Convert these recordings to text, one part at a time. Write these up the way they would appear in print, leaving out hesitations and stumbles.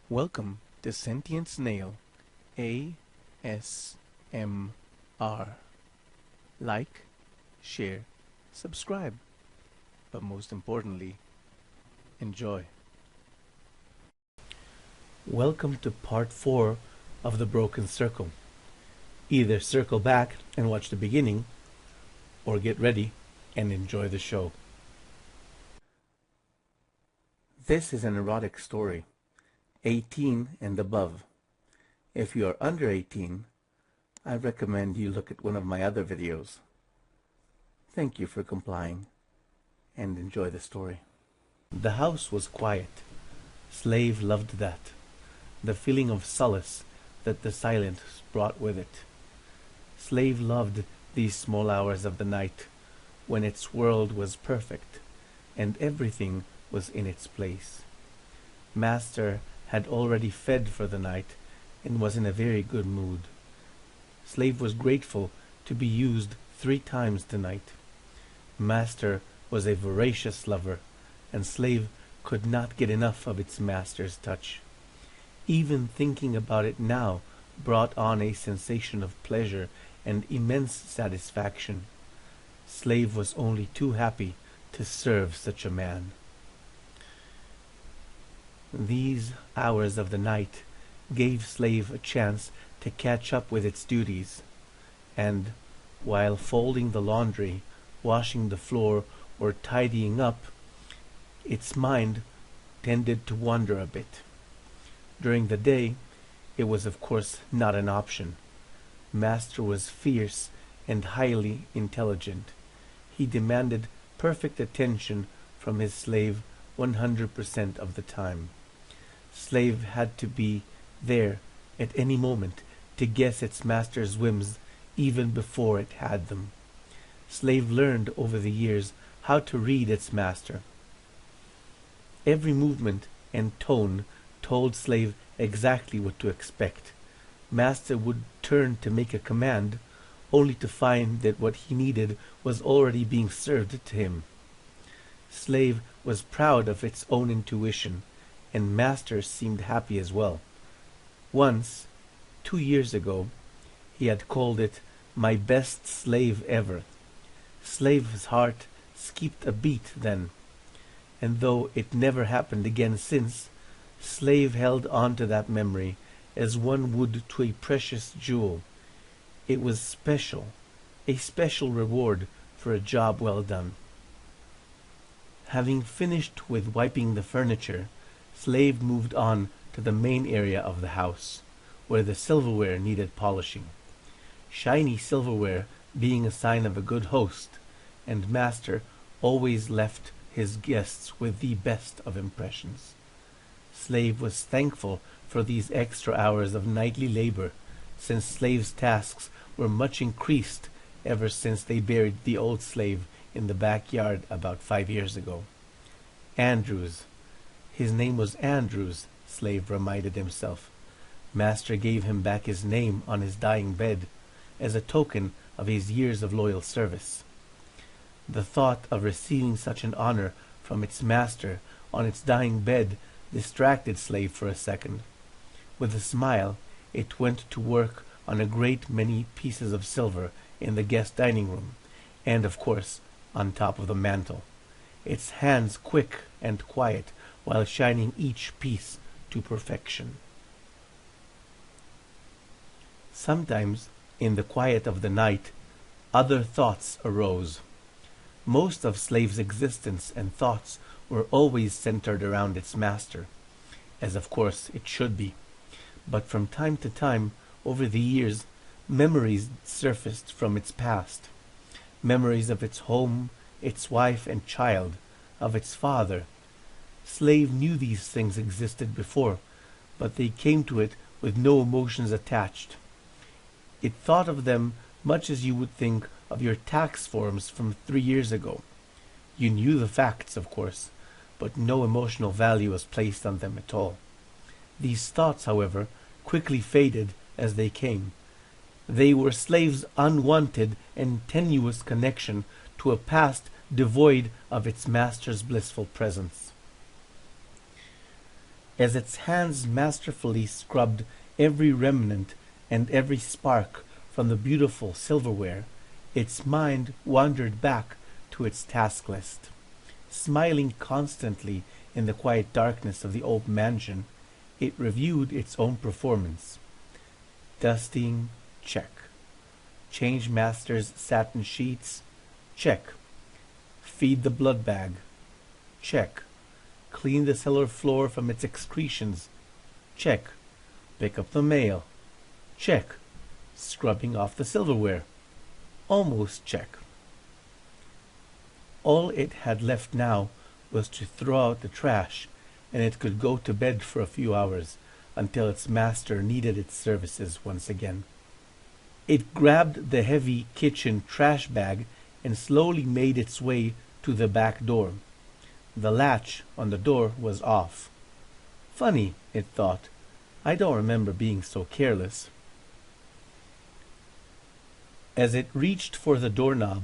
Welcome to Sentient Snail ASMR. Like, share, subscribe, but most importantly, enjoy. Welcome to part 4 of The Broken Circle. Either circle back and watch the beginning, or get ready and enjoy the show. This is an erotic story, 18 and above. If you are under 18, I recommend you look at one of my other videos. Thank you for complying, and enjoy the story. The house was quiet. Slave loved that. The feeling of solace that the silence brought with it. Slave loved these small hours of the night, when its world was perfect, and everything was in its place. Master had already fed for the night, and was in a very good mood. Slave was grateful to be used 3 times tonight. Master was a voracious lover, and Slave could not get enough of its master's touch. Even thinking about it now brought on a sensation of pleasure and immense satisfaction. Slave was only too happy to serve such a man. These hours of the night gave Slave a chance to catch up with its duties, and while folding the laundry, washing the floor, or tidying up, its mind tended to wander a bit. During the day, it was of course not an option. Master was fierce and highly intelligent. He demanded perfect attention from his slave 100% of the time. Slave had to be there at any moment to guess its master's whims even before it had them. Slave learned over the years how to read its master. Every movement and tone told Slave exactly what to expect. Master would turn to make a command, only to find that what he needed was already being served to him. Slave was proud of its own intuition, and Master seemed happy as well. Once, 2 years ago, he had called it my best slave ever. Slave's heart skipped a beat then, and though it never happened again since, Slave held on to that memory as one would to a precious jewel. It was special, a special reward for a job well done. Having finished with wiping the furniture, Slave moved on to the main area of the house, where the silverware needed polishing. Shiny silverware being a sign of a good host, and Master always left his guests with the best of impressions. Slave was thankful for these extra hours of nightly labor, since Slave's tasks were much increased ever since they buried the old slave in the backyard about 5 years ago. Andrews. His name was Andrews, Slave reminded himself. Master gave him back his name on his dying bed, as a token of his years of loyal service. The thought of receiving such an honor from its master on its dying bed distracted Slave for a second. With a smile, it went to work on a great many pieces of silver in the guest dining room, and of course on top of the mantel, its hands quick and quiet while shining each piece to perfection. Sometimes, in the quiet of the night, other thoughts arose. Most of Slave's existence and thoughts were always centered around its master, as of course it should be. But from time to time, over the years, memories surfaced from its past. Memories of its home, its wife and child, of its father. Slave knew these things existed before, but they came to it with no emotions attached. It thought of them much as you would think of your tax forms from 3 years ago. You knew the facts, of course, but no emotional value was placed on them at all. These thoughts, however, quickly faded as they came. They were Slave's unwanted and tenuous connection to a past devoid of its master's blissful presence. As its hands masterfully scrubbed every remnant and every spark from the beautiful silverware, its mind wandered back to its task list. Smiling constantly in the quiet darkness of the old mansion, it reviewed its own performance. Dusting, check. Change master's satin sheets, check. Feed the blood bag, check. Clean the cellar floor from its excretions, check. Pick up the mail, check. Scrubbing off the silverware, almost check. All it had left now was to throw out the trash, and it could go to bed for a few hours until its master needed its services once again. It grabbed the heavy kitchen trash bag and slowly made its way to the back door. The latch on the door was off. Funny, it thought. I don't remember being so careless. As it reached for the doorknob,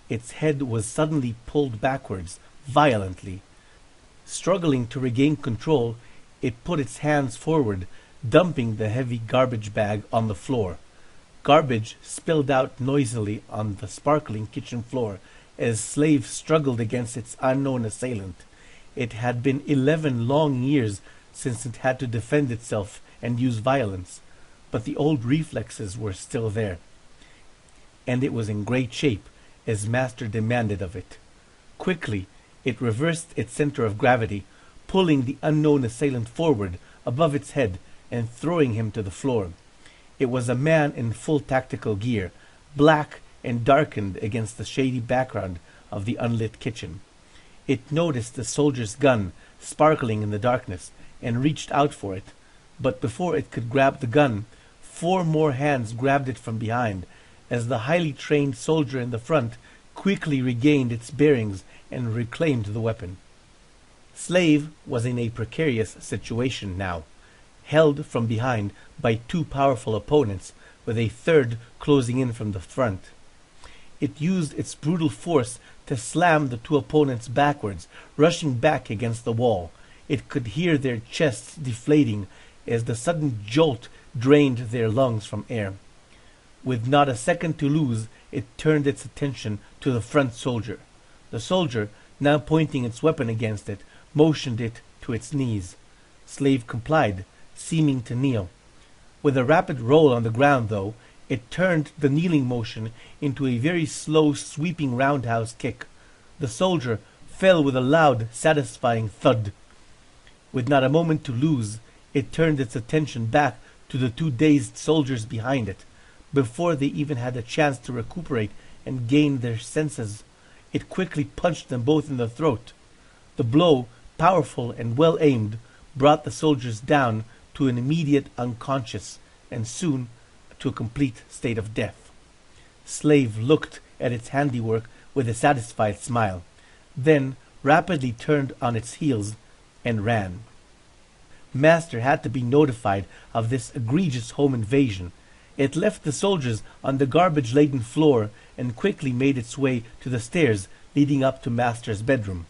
its head was suddenly pulled backwards, violently. Struggling to regain control, it put its hands forward, dumping the heavy garbage bag on the floor. Garbage spilled out noisily on the sparkling kitchen floor as Slave struggled against its unknown assailant. It had been 11 long years since it had to defend itself and use violence, but the old reflexes were still there, and it was in great shape as Master demanded of it. Quickly, it reversed its center of gravity, pulling the unknown assailant forward above its head and throwing him to the floor. It was a man in full tactical gear, black and darkened against the shady background of the unlit kitchen. It noticed the soldier's gun sparkling in the darkness and reached out for it, but before it could grab the gun, 4 more hands grabbed it from behind, as the highly trained soldier in the front quickly regained its bearings and reclaimed the weapon. Slave was in a precarious situation now, held from behind by 2 powerful opponents, with a third closing in from the front. It used its brutal force to slam the 2 opponents backwards, rushing back against the wall. It could hear their chests deflating as the sudden jolt drained their lungs from air. With not a second to lose, it turned its attention to the front soldier. The soldier, now pointing its weapon against it, motioned it to its knees. Slave complied, seeming to kneel. With a rapid roll on the ground, though, it turned the kneeling motion into a very slow, sweeping roundhouse kick. The soldier fell with a loud, satisfying thud. With not a moment to lose, it turned its attention back to the 2 dazed soldiers behind it. Before they even had a chance to recuperate and gain their senses, it quickly punched them both in the throat. The blow, powerful and well aimed, brought the soldiers down to an immediate unconscious, and soon to a complete state of death. Slave looked at its handiwork with a satisfied smile, then rapidly turned on its heels and ran. Master had to be notified of this egregious home invasion. It left the soldiers on the garbage-laden floor and quickly made its way to the stairs leading up to Master's bedroom.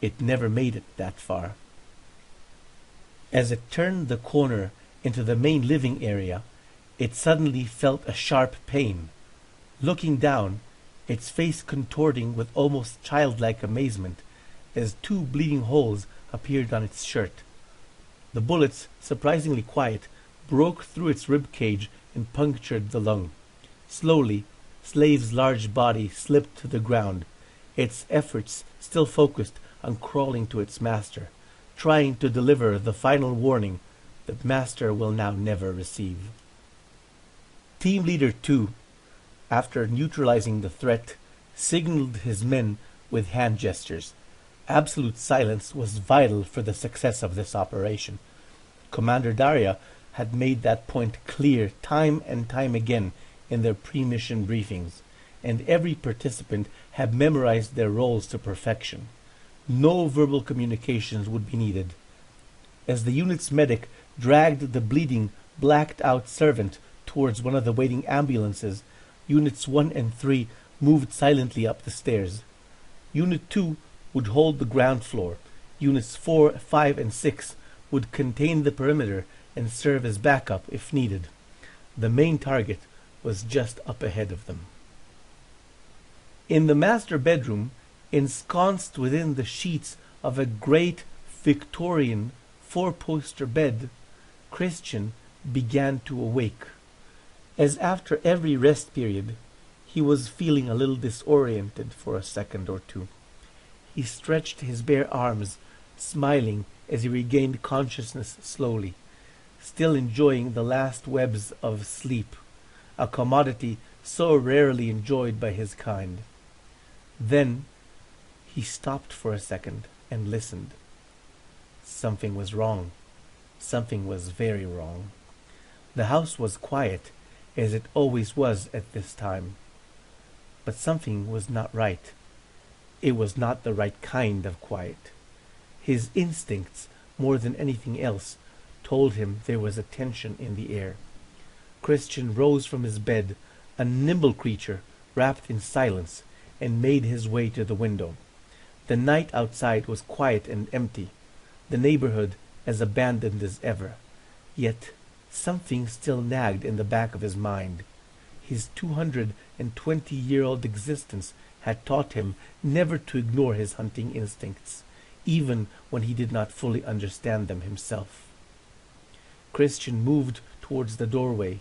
It never made it that far. As it turned the corner into the main living area, it suddenly felt a sharp pain. Looking down, its face contorting with almost childlike amazement, as 2 bleeding holes appeared on its shirt. The bullets, surprisingly quiet, broke through its rib cage and punctured the lung. Slowly, Slave's large body slipped to the ground, its efforts still focused on crawling to its master, trying to deliver the final warning that Master will now never receive. Team Leader 2, after neutralizing the threat, signaled his men with hand gestures. Absolute silence was vital for the success of this operation. Commander Daria had made that point clear time and time again in their pre-mission briefings, and every participant had memorized their roles to perfection. No verbal communications would be needed. As the unit's medic dragged the bleeding, blacked-out servant towards one of the waiting ambulances, Units 1 and 3 moved silently up the stairs. Unit 2 would hold the ground floor. Units 4, 5, and 6 would contain the perimeter and serve as backup if needed. The main target was just up ahead of them. In the master bedroom, ensconced within the sheets of a great Victorian four-poster bed, Kristian began to awake. As after every rest period, he was feeling a little disoriented for a second or two. He stretched his bare arms, smiling as he regained consciousness slowly, still enjoying the last webs of sleep, a commodity so rarely enjoyed by his kind. Then he stopped for a second and listened. Something was wrong. Something was very wrong. The house was quiet, as it always was at this time. But something was not right. It was not the right kind of quiet. His instincts, more than anything else, told him there was a tension in the air. Kristian rose from his bed, a nimble creature wrapped in silence, and made his way to the window. The night outside was quiet and empty, the neighborhood as abandoned as ever. Yet something still nagged in the back of his mind. His 220-year-old existence had taught him never to ignore his hunting instincts, even when he did not fully understand them himself. Kristian moved towards the doorway,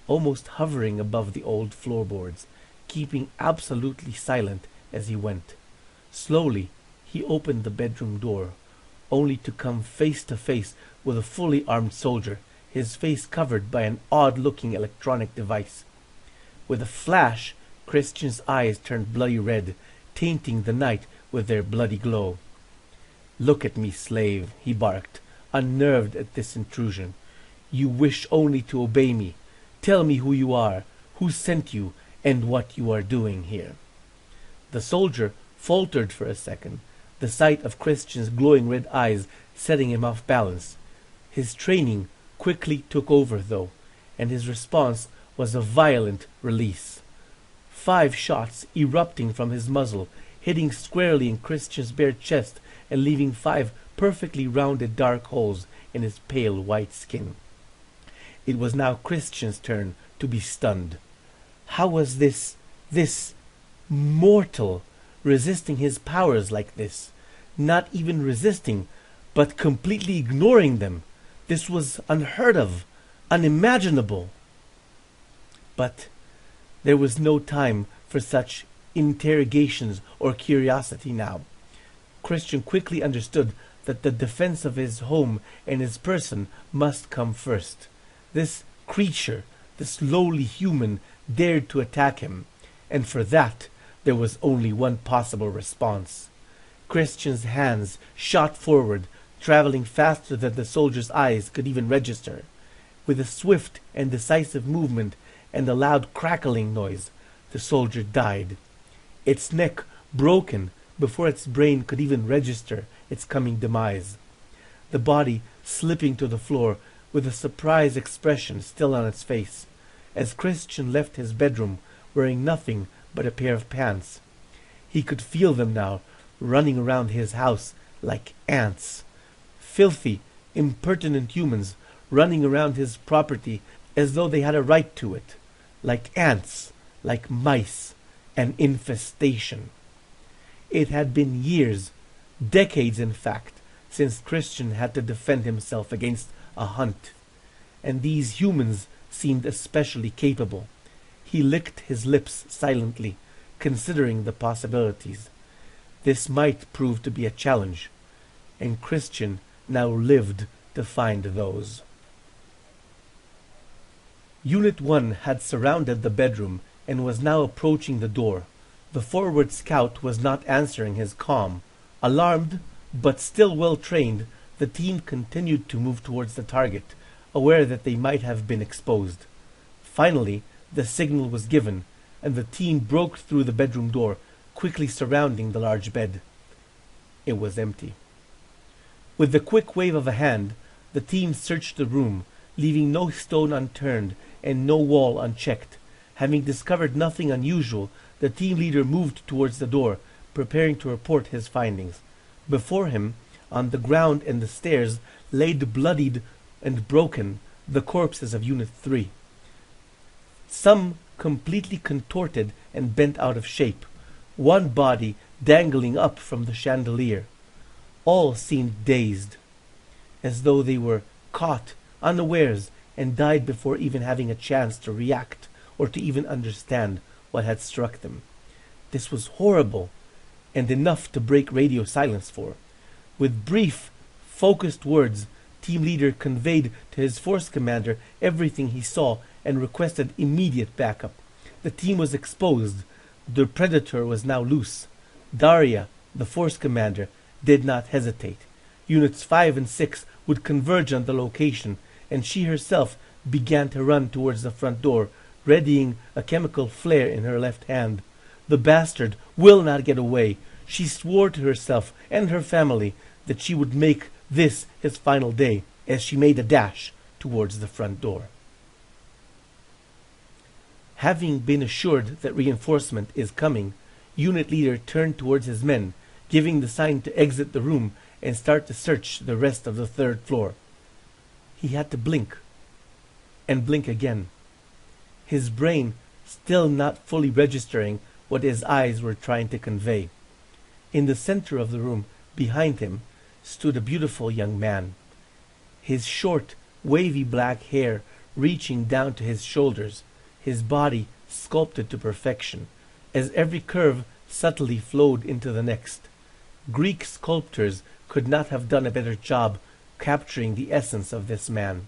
almost hovering above the old floorboards, keeping absolutely silent as he went. Slowly he opened the bedroom door, only to come face to face with a fully armed soldier, his face covered by an odd-looking electronic device. With a flash, Kristian's eyes turned bloody red, tainting the night with their bloody glow. "Look at me, slave," he barked, unnerved at this intrusion. "You wish only to obey me. Tell me who you are, who sent you, and what you are doing here." The soldier faltered for a second, the sight of Kristian's glowing red eyes setting him off balance. His training quickly took over, though, and his response was a violent release. 5 shots erupting from his muzzle, hitting squarely in Kristian's bare chest and leaving 5 perfectly rounded dark holes in his pale white skin. It was now Kristian's turn to be stunned. How was this mortal resisting his powers like this? Not even resisting, but completely ignoring them. This was unheard of, unimaginable. But there was no time for such interrogations or curiosity now. Kristian quickly understood that the defense of his home and his person must come first. This creature, this lowly human, dared to attack him, and for that there was only one possible response. Kristian's hands shot forward, traveling faster than the soldier's eyes could even register. With a swift and decisive movement and a loud crackling noise, the soldier died, its neck broken before its brain could even register its coming demise. The body slipping to the floor with a surprised expression still on its face, as Kristian left his bedroom wearing nothing but a pair of pants. He could feel them now running around his house like ants. Filthy, impertinent humans running around his property as though they had a right to it. Like ants, like mice, an infestation. It had been years, decades in fact, since Kristian had to defend himself against a hunt, and these humans seemed especially capable. He licked his lips silently, considering the possibilities. This might prove to be a challenge, and Kristian now lived to find those. Unit 1 had surrounded the bedroom and was now approaching the door. The forward scout was not answering his comm. Alarmed, but still well trained, the team continued to move towards the target, aware that they might have been exposed. Finally, the signal was given, and the team broke through the bedroom door, quickly surrounding the large bed. It was empty. With the quick wave of a hand, the team searched the room, leaving no stone unturned and no wall unchecked. Having discovered nothing unusual, the team leader moved towards the door, preparing to report his findings. Before him, on the ground and the stairs, laid bloodied and broken the corpses of Unit 3. Some completely contorted and bent out of shape, one body dangling up from the chandelier. All seemed dazed, as though they were caught unawares and died before even having a chance to react or to even understand what had struck them. This was horrible, and enough to break radio silence for. With brief, focused words, Team Leader conveyed to his force commander everything he saw and requested immediate backup. The team was exposed. The predator was now loose. Daria, the force commander, did not hesitate. Units 5 and 6 would converge on the location, and she herself began to run towards the front door, readying a chemical flare in her left hand. The bastard will not get away. She swore to herself and her family that she would make this his final day, as she made a dash towards the front door. Having been assured that reinforcement is coming, Unit Leader turned towards his men, giving the sign to exit the room and start to search the rest of the 3rd floor. He had to blink, and blink again, his brain still not fully registering what his eyes were trying to convey. In the center of the room, behind him, stood a beautiful young man, his short, wavy black hair reaching down to his shoulders, his body sculpted to perfection, as every curve subtly flowed into the next. Greek sculptors could not have done a better job capturing the essence of this man.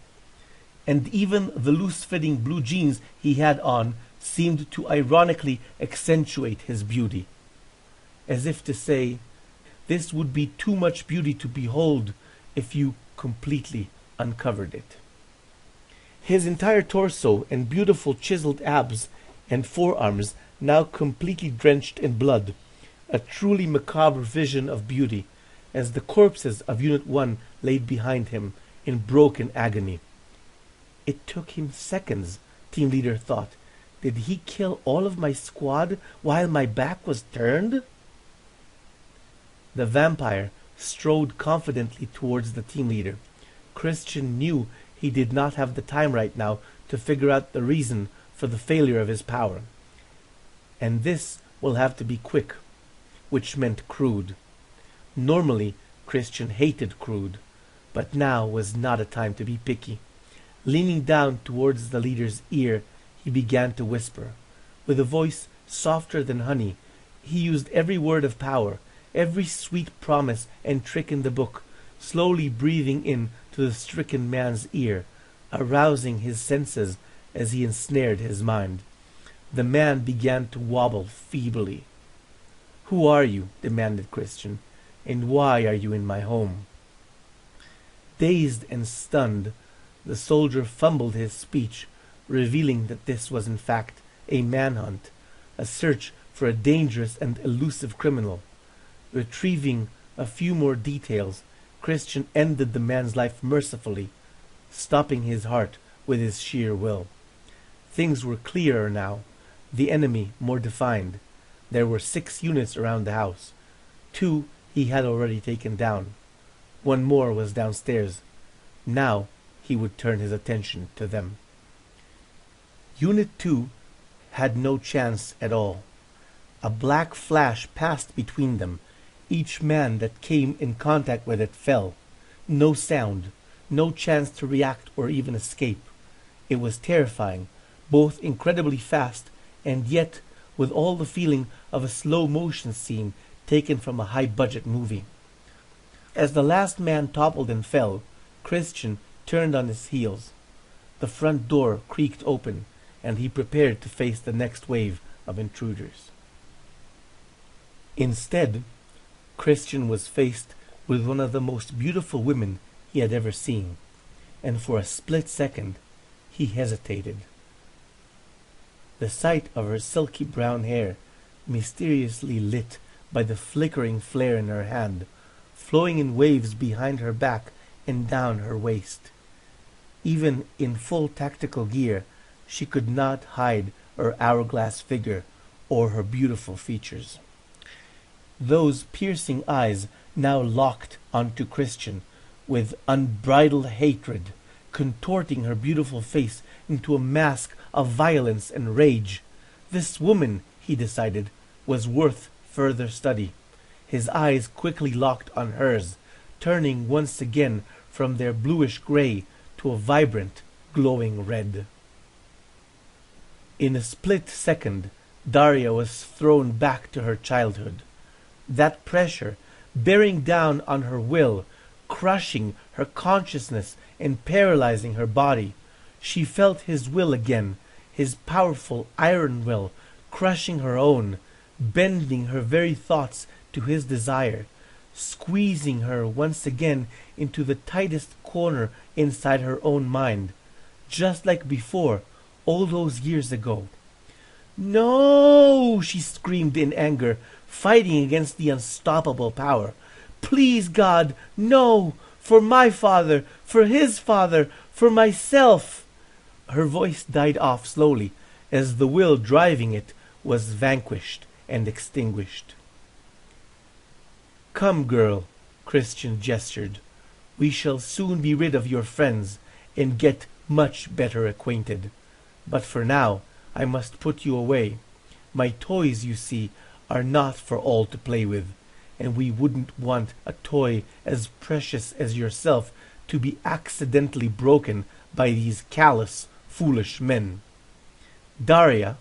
And even the loose-fitting blue jeans he had on seemed to ironically accentuate his beauty, as if to say, this would be too much beauty to behold if you completely uncovered it. His entire torso and beautiful chiseled abs and forearms now completely drenched in blood, a truly macabre vision of beauty, as the corpses of Unit 1 laid behind him in broken agony. It took him seconds, Team Leader thought. Did he kill all of my squad while my back was turned? The vampire strode confidently towards the team leader. Kristian knew he did not have the time right now to figure out the reason for the failure of his power. And this will have to be quick, which meant crude. Normally, Kristian hated crude, but now was not a time to be picky. Leaning down towards the leader's ear, he began to whisper. With a voice softer than honey, he used every word of power, every sweet promise and trick in the book, slowly breathing in to the stricken man's ear, arousing his senses as he ensnared his mind. The man began to wobble feebly. "Who are you?" demanded Kristian, "and why are you in my home?" Dazed and stunned, the soldier fumbled his speech, revealing that this was in fact a manhunt, a search for a dangerous and elusive criminal. Retrieving a few more details, Kristian ended the man's life mercifully, stopping his heart with his sheer will. Things were clearer now, the enemy more defined. There were 6 units around the house. 2 he had already taken down. 1 more was downstairs. Now he would turn his attention to them. Unit 2 had no chance at all. A black flash passed between them. Each man that came in contact with it fell. No sound, no chance to react or even escape. It was terrifying, both incredibly fast and yet with all the feeling of a slow-motion scene taken from a high-budget movie. As the last man toppled and fell, Kristian turned on his heels. The front door creaked open, and he prepared to face the next wave of intruders. Instead, Kristian was faced with one of the most beautiful women he had ever seen, and for a split second he hesitated. The sight of her silky brown hair, mysteriously lit by the flickering flare in her hand, flowing in waves behind her back and down her waist. Even in full tactical gear, she could not hide her hourglass figure or her beautiful features. Those piercing eyes now locked onto Kristian with unbridled hatred, contorting her beautiful face into a mask of violence and rage. This woman, he decided, was worth further study. His eyes quickly locked on hers, turning once again from their bluish-gray to a vibrant, glowing red. In a split second, Daria was thrown back to her childhood. That pressure, bearing down on her will, crushing her consciousness and paralyzing her body. She felt his will again, his powerful iron will, crushing her own, bending her very thoughts to his desire, squeezing her once again into the tightest corner inside her own mind, just like before, all those years ago. "No!" she screamed in anger, fighting against the unstoppable power. "Please, God, no! For my father, for his father, for myself!" Her voice died off slowly, as the will driving it was vanquished and extinguished. "Come, girl," Kristian gestured. "We shall soon be rid of your friends and get much better acquainted. But for now, I must put you away. My toys, you see, are not for all to play with, and we wouldn't want a toy as precious as yourself to be accidentally broken by these callous, foolish men." Daria,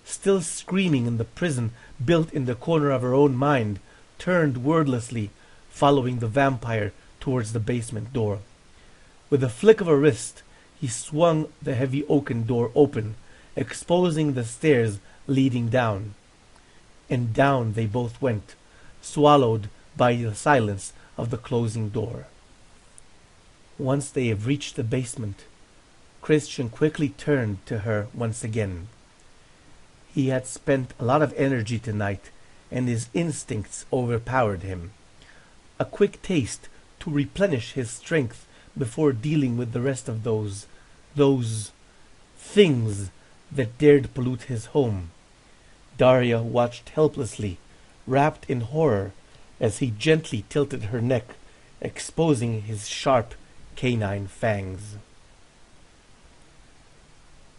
still screaming in the prison built in the corner of her own mind, turned wordlessly, following the vampire towards the basement door. With a flick of a wrist, he swung the heavy oaken door open, exposing the stairs leading down. And down they both went, swallowed by the silence of the closing door. Once they have reached the basement, Kristian quickly turned to her once again. He had spent a lot of energy tonight, and his instincts overpowered him. A quick taste to replenish his strength before dealing with the rest of those things that dared pollute his home. Daria watched helplessly, wrapped in horror, as he gently tilted her neck, exposing his sharp canine fangs.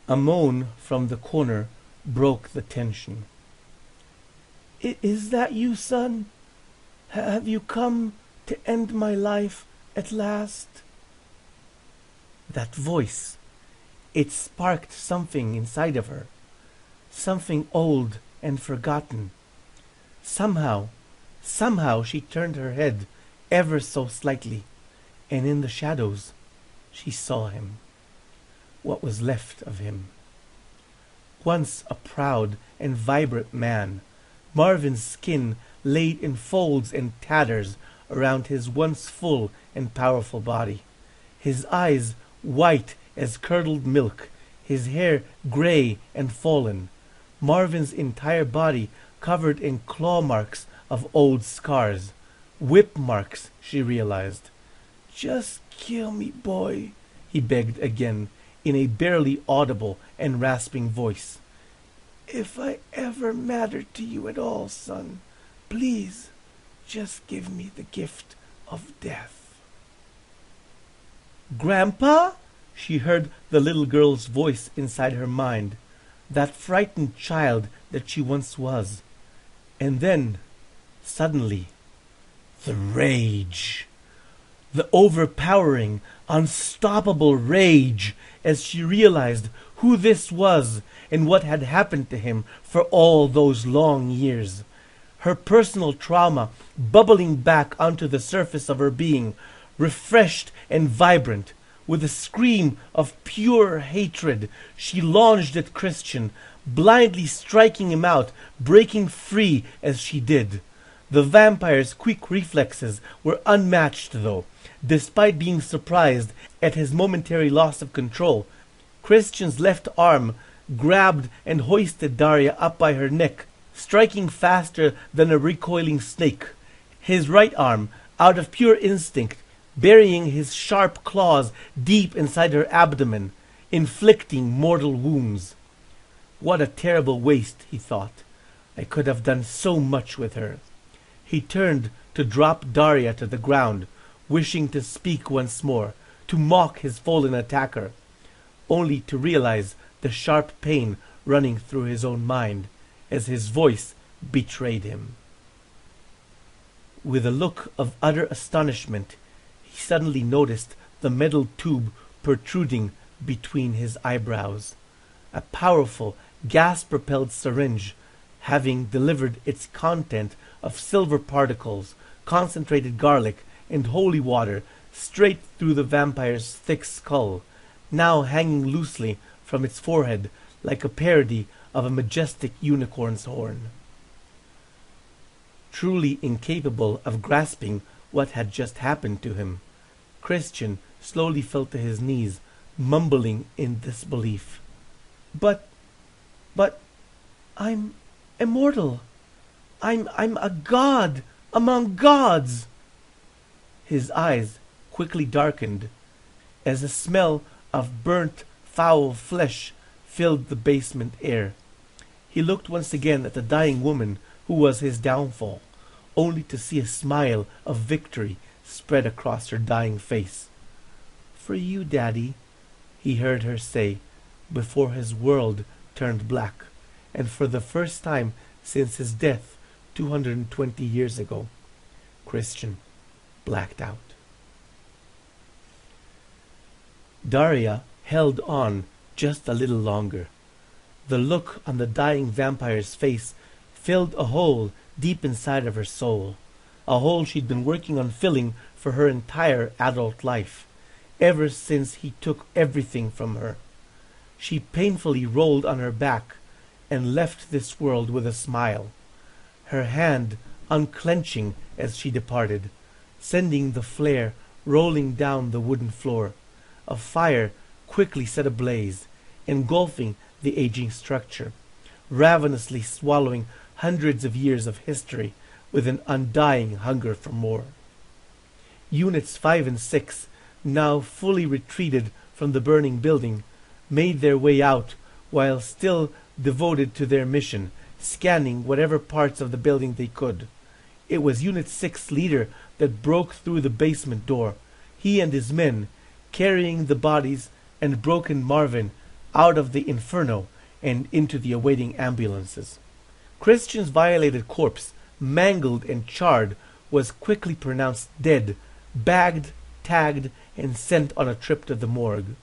A moan from the corner broke the tension. "Is that you, son? Have you come to end my life at last?" That voice, it sparked something inside of her, something old and forgotten. Somehow she turned her head ever so slightly, and in the shadows she saw him. What was left of him. Once a proud and vibrant man, Marvin's skin laid in folds and tatters around his once full and powerful body. His eyes white as curdled milk, his hair gray and fallen. Marvin's entire body covered in claw marks of old scars. Whip marks, she realized. "Just kill me, boy," he begged again, in a barely audible and rasping voice. "If I ever matter to you at all, son, please, just give me the gift of death." "Grandpa?" She heard the little girl's voice inside her mind, that frightened child that she once was. And then, suddenly, the rage. The overpowering, unstoppable rage as she realized who this was and what had happened to him for all those long years. Her personal trauma bubbling back onto the surface of her being, refreshed and vibrant. With a scream of pure hatred, she lunged at Kristian, blindly striking him out, breaking free as she did. The vampire's quick reflexes were unmatched, though. Despite being surprised at his momentary loss of control, Kristian's left arm grabbed and hoisted Daria up by her neck, striking faster than a recoiling snake. His right arm, out of pure instinct, burying his sharp claws deep inside her abdomen, inflicting mortal wounds. What a terrible waste, he thought. I could have done so much with her. He turned to drop Daria to the ground, wishing to speak once more, to mock his fallen attacker, only to realize the sharp pain running through his own mind as his voice betrayed him. With a look of utter astonishment, he suddenly noticed the metal tube protruding between his eyebrows. A powerful, gas-propelled syringe, having delivered its content of silver particles, concentrated garlic, and holy water straight through the vampire's thick skull, now hanging loosely from its forehead like a parody of a majestic unicorn's horn. Truly incapable of grasping what had just happened to him, Kristian slowly fell to his knees, mumbling in disbelief. But, I'm immortal. I'm a god among gods. His eyes quickly darkened as a smell of burnt, foul flesh filled the basement air. He looked once again at the dying woman who was his downfall, only to see a smile of victory spread across her dying face. "For you, Daddy," he heard her say, before his world turned black, and for the first time since his death 220 years ago, Kristian blacked out. Daria held on just a little longer. The look on the dying vampire's face filled a hole deep inside of her soul, a hole she'd been working on filling for her entire adult life, ever since he took everything from her. She painfully rolled on her back and left this world with a smile, her hand unclenching as she departed, sending the flare rolling down the wooden floor. A fire quickly set ablaze, engulfing the aging structure, ravenously swallowing hundreds of years of history with an undying hunger for more. Units 5 and 6, now fully retreated from the burning building, made their way out while still devoted to their mission, scanning whatever parts of the building they could. It was Unit 6's leader that broke through the basement door, he and his men, carrying the bodies and broken Marvin out of the inferno and into the awaiting ambulances. Kristian's violated corpse, mangled and charred, was quickly pronounced dead, bagged, tagged, and sent on a trip to the morgue.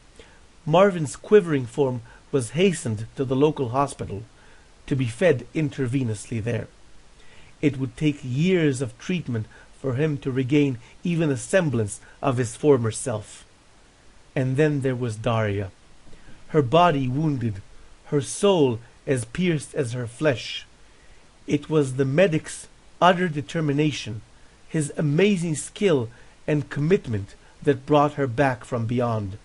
Marvin's quivering form was hastened to the local hospital, to be fed intravenously there. It would take years of treatment for him to regain even a semblance of his former self. And then there was Daria, her body wounded, her soul as pierced as her flesh. It was the medic's utter determination, his amazing skill and commitment that brought her back from beyond,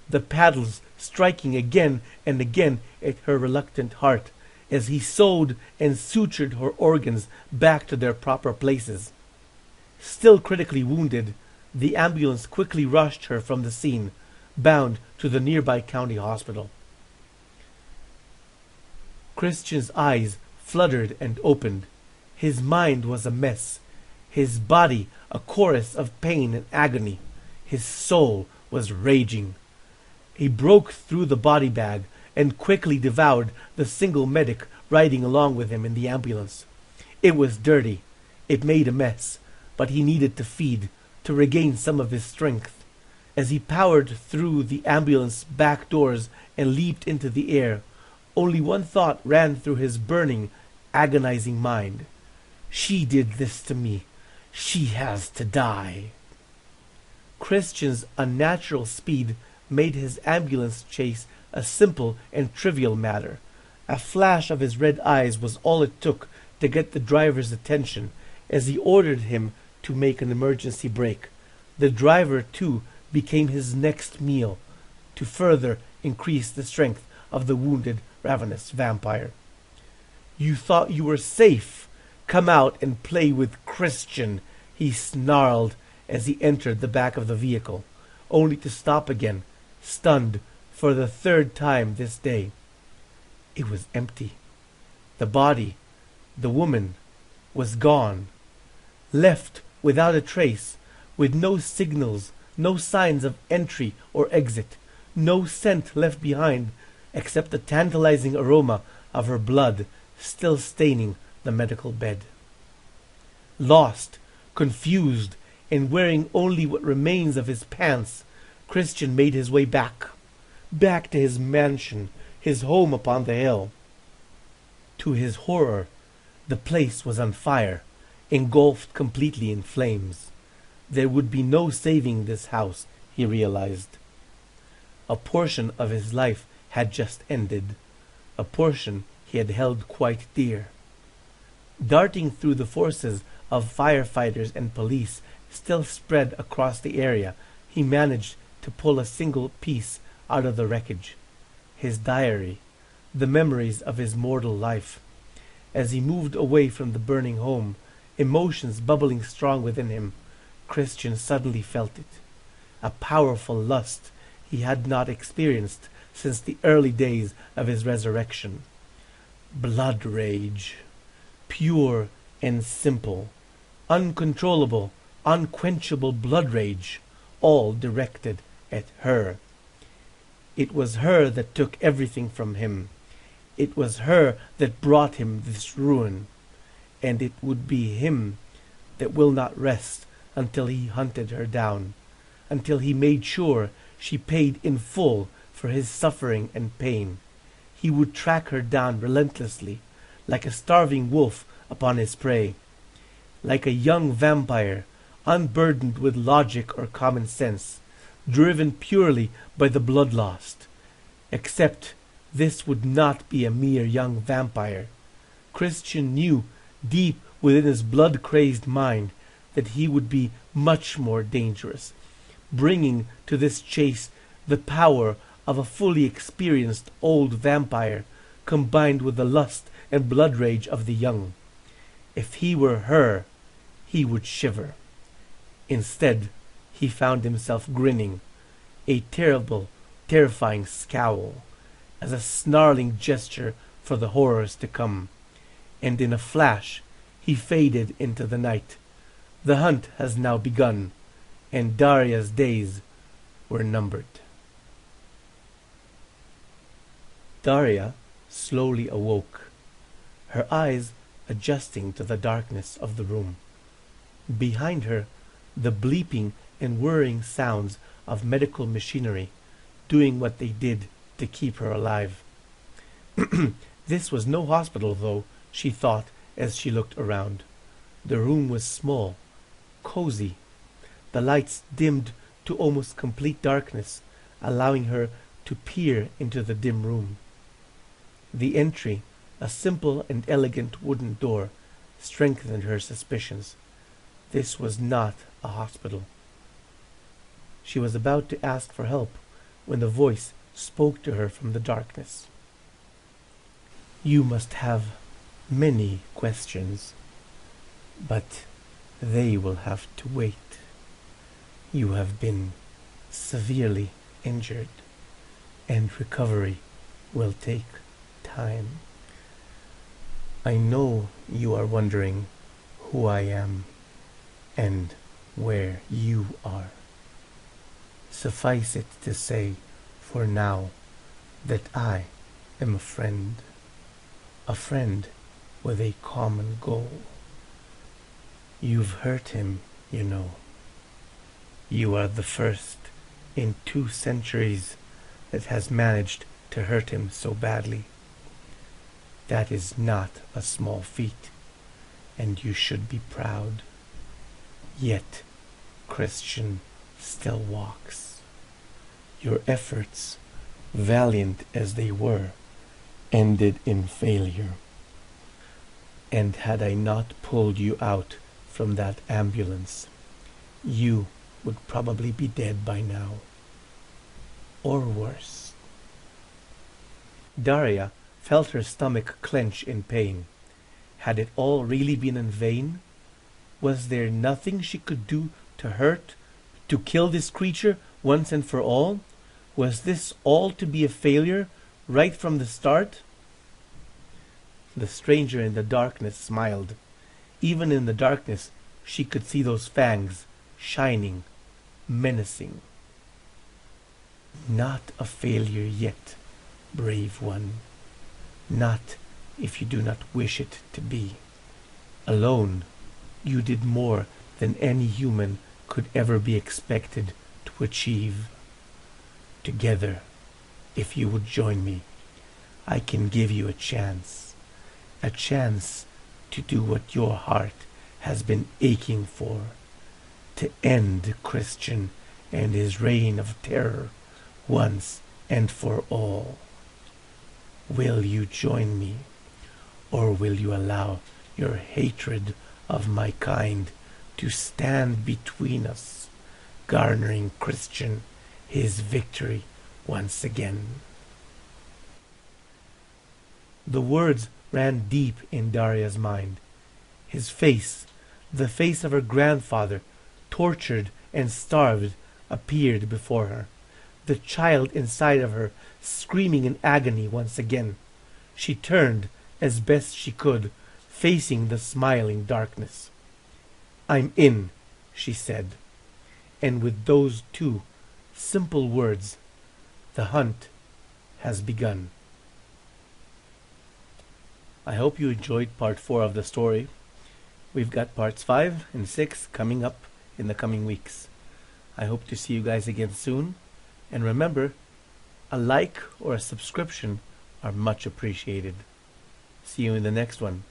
the paddles striking again and again at her reluctant heart as he sewed and sutured her organs back to their proper places. Still critically wounded, the ambulance quickly rushed her from the scene, bound to the nearby county hospital. Kristian's eyes fluttered and opened. His mind was a mess, his body a chorus of pain and agony. His soul was raging. He broke through the body bag and quickly devoured the single medic riding along with him in the ambulance. It was dirty. It made a mess, but he needed to feed, to regain some of his strength. As he powered through the ambulance back doors and leaped into the air, only one thought ran through his burning, agonizing mind. She did this to me. She has to die. Kristian's unnatural speed made his ambulance chase a simple and trivial matter. A flash of his red eyes was all it took to get the driver's attention as he ordered him to make an emergency brake. The driver, too, became his next meal, to further increase the strength of the wounded, ravenous vampire. "You thought you were safe. Come out and play with Kristian," he snarled as he entered the back of the vehicle, only to stop again, stunned for the third time this day. It was empty. The body, the woman, was gone, left without a trace, with no signals, no signs of entry or exit, no scent left behind except the tantalizing aroma of her blood still staining the medical bed. Lost, confused, and wearing only what remains of his pants, Kristian made his way back to his mansion, his home upon the hill. To his horror, the place was on fire, engulfed completely in flames. There would be no saving this house, he realized. A portion of his life had just ended, a portion he had held quite dear. Darting through the forces of firefighters and police still spread across the area, he managed to pull a single piece out of the wreckage. His diary, the memories of his mortal life. As he moved away from the burning home, emotions bubbling strong within him, Kristian suddenly felt it. A powerful lust he had not experienced since the early days of his resurrection. Blood rage. Pure and simple. Uncontrollable, unquenchable blood rage, all directed at her. It was her that took everything from him. It was her that brought him this ruin. And it would be him that will not rest until he hunted her down, until he made sure she paid in full for his suffering and pain. He would track her down relentlessly, like a starving wolf upon his prey, like a young vampire, unburdened with logic or common sense, driven purely by the bloodlust. Except this would not be a mere young vampire. Kristian knew deep within his blood-crazed mind that he would be much more dangerous, bringing to this chase the power of a fully experienced old vampire, combined with the lust and blood rage of the young. If he were her, he would shiver. Instead, he found himself grinning, a terrible, terrifying scowl, as a snarling gesture for the horrors to come. And in a flash, he faded into the night. The hunt has now begun, and Daria's days were numbered. Daria slowly awoke, her eyes adjusting to the darkness of the room. Behind her, the bleeping and whirring sounds of medical machinery doing what they did to keep her alive. This was no hospital, though, she thought as she looked around. The room was small, cozy. The lights dimmed to almost complete darkness, allowing her to peer into the dim room. The entry, a simple and elegant wooden door, strengthened her suspicions. This was not a hospital. She was about to ask for help when a voice spoke to her from the darkness. You must have many questions, but they will have to wait. You have been severely injured, and recovery will take time. I know you are wondering who I am and where you are. Suffice it to say, for now, that I am a friend with a common goal. You've hurt him, you know. You are the first in 2 centuries that has managed to hurt him so badly. That is not a small feat, and you should be proud. Yet, Kristian still walks. Your efforts, valiant as they were, ended in failure. And had I not pulled you out from that ambulance, you would probably be dead by now. Or worse. Daria felt her stomach clench in pain. Had it all really been in vain? Was there nothing she could do to kill this creature once and for all? Was this all to be a failure right from the start? The stranger in the darkness smiled. Even in the darkness, she could see those fangs shining, menacing. Not a failure yet, brave one. Not if you do not wish it to be. Alone, you did more than any human could ever be expected to achieve. Together, if you would join me, I can give you a chance to do what your heart has been aching for, to end Kristian and his reign of terror once and for all. Will you join me, or will you allow your hatred of my kind to stand between us, garnering Kristian his victory once again? The words ran deep in Daria's mind. His face, the face of her grandfather, tortured and starved, appeared before her. The child inside of her screaming in agony once again. She turned as best she could, facing the smiling darkness. "I'm in," she said. And with those two simple words, the hunt has begun. I hope you enjoyed part 4 of the story. We've got parts 5 and 6 coming up in the coming weeks. I hope to see you guys again soon. And remember, a like or a subscription are much appreciated. See you in the next one.